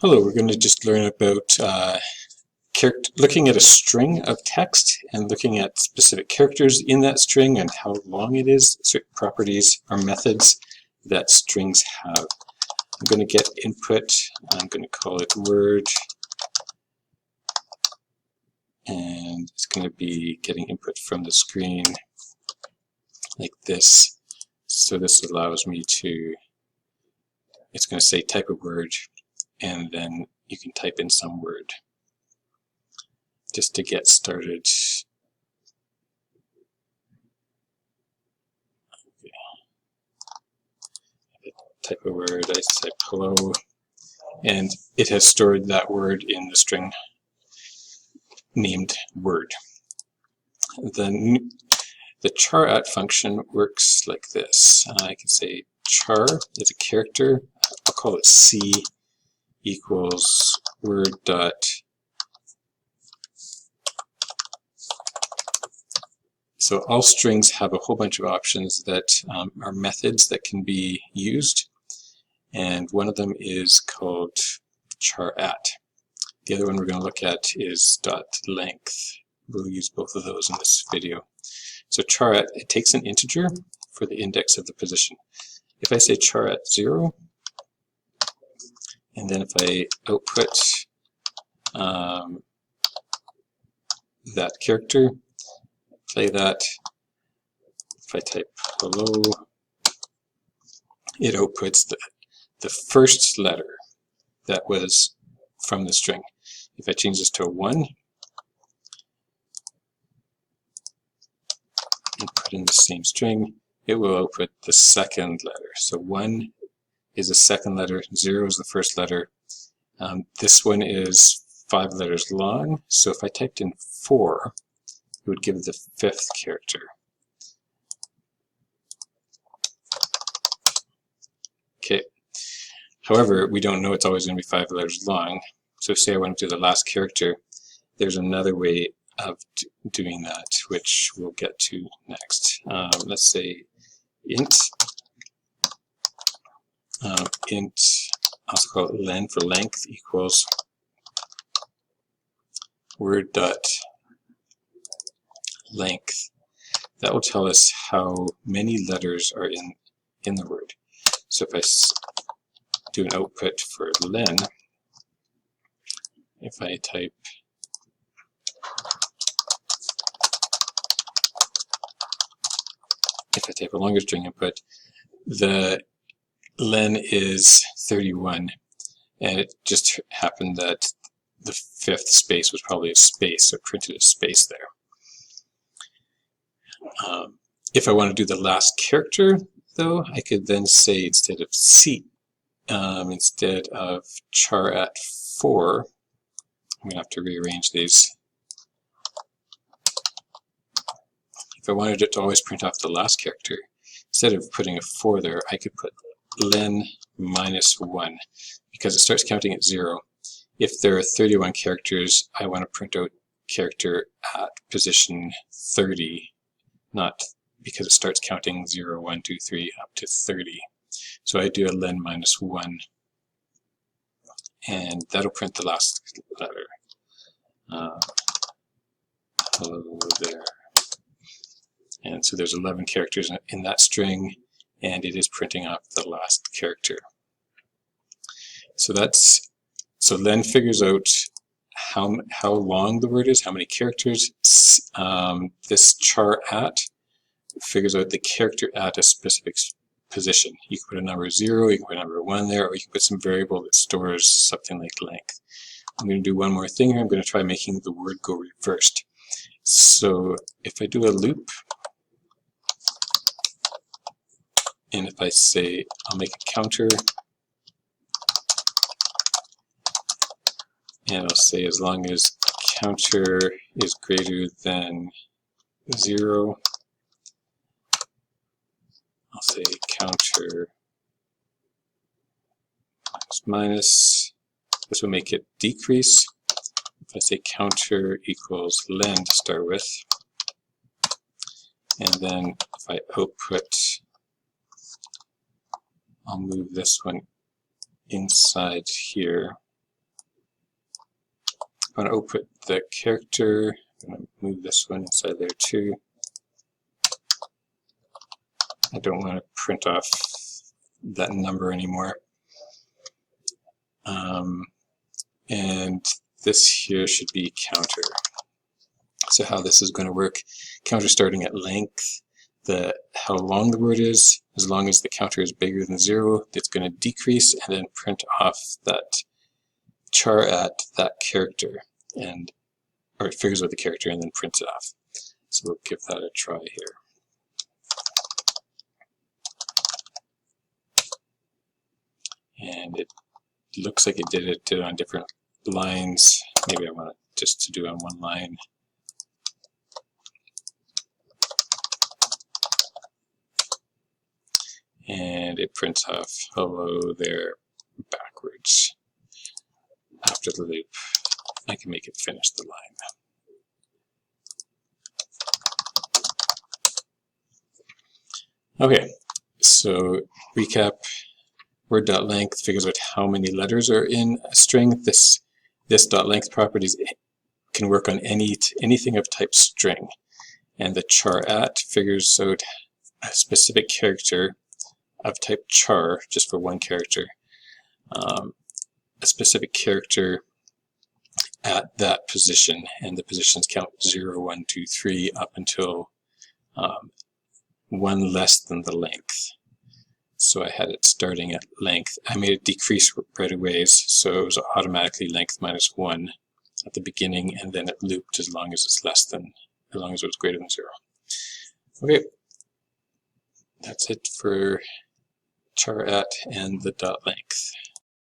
Hello, we're going to just learn about looking at a string of text and looking at specific characters in that string and how long it is, certain properties or methods that strings have. I'm going to get input, I'm going to call it word, and it's going to be getting input from the screen like this. So this allows me to, it's going to say type a word, and then you can type in some word just to get started. Type a word, I type hello, and it has stored that word in the string named word. Then the CharAt function works like this. I can say char is a character, I'll call it C equals word dot so all strings have a whole bunch of options that are methods that can be used, and one of them is called CharAt. The other one we're going to look at is dot length. We'll use both of those in this video. So CharAt, it takes an integer for the index of the position. If I say CharAt 0, and then if I output that character, play that, if I type hello, it outputs the first letter that was from the string. If I change this to a 1 and put in the same string, it will output the second letter. So 1 is the second letter, 0 is the first letter. This one is 5 letters long, so if I typed in 4, it would give the 5th character. Okay. However, we don't know it's always going to be 5 letters long. So say I want to do the last character, there's another way of doing that, which we'll get to next. Let's say int, I'll also call it len for length equals word dot length. That will tell us how many letters are in the word. So if I do an output for len, if I type a longer string input, the len is 31, and it just happened that the 5th space was probably a space, so printed a space there. If I want to do the last character, though, I could then say instead of C, instead of CharAt 4, I'm going to have to rearrange these. If I wanted it to always print off the last character, instead of putting a 4 there, I could put len minus 1, because it starts counting at 0. If there are 31 characters, I want to print out character at position 30, not because it starts counting 0, 1, 2, 3 up to 30. So I do a len minus 1, and that'll print the last letter. Hello there. And so there's 11 characters in that string, and it is printing off the last character. So len figures out how long the word is, how many characters. This CharAt figures out the character at a specific position. You can put a number 0, you can put a number 1 there, or you can put some variable that stores something like length. I'm going to do one more thing here. I'm going to try making the word go reversed. So if I do a loop, and if I say I'll make a counter, and I'll say as long as counter is greater than 0, I'll say counter minus, this will make it decrease. If I say counter equals len to start with, and then if I output, I'll move this one inside here, want to output the character. I'm going to move this one inside there too. I don't want to print off that number anymore. And this here should be counter. So how this is going to work, counter starting at length, how long the word is, as long as the counter is bigger than 0, it's going to decrease and then print off that CharAt, that character, or it figures out the character and then prints it off. So we'll give that a try here. And it looks like it did it on different lines. Maybe I want it just to do on one line. And it prints off hello there backwards after the loop. I can make it finish the line. Okay, so recap. Word.length figures out how many letters are in a string. This .length properties can work on anything of type string. And the CharAt figures out a specific character of type char, just for one character, a specific character at that position, and the positions count 0, 1, 2, 3 up until 1 less than the length. So I had it starting at length. I made it decrease right away, so it was automatically length minus 1 at the beginning, and then it looped as long as it was greater than 0. Okay, that's it for CharAt and the .length.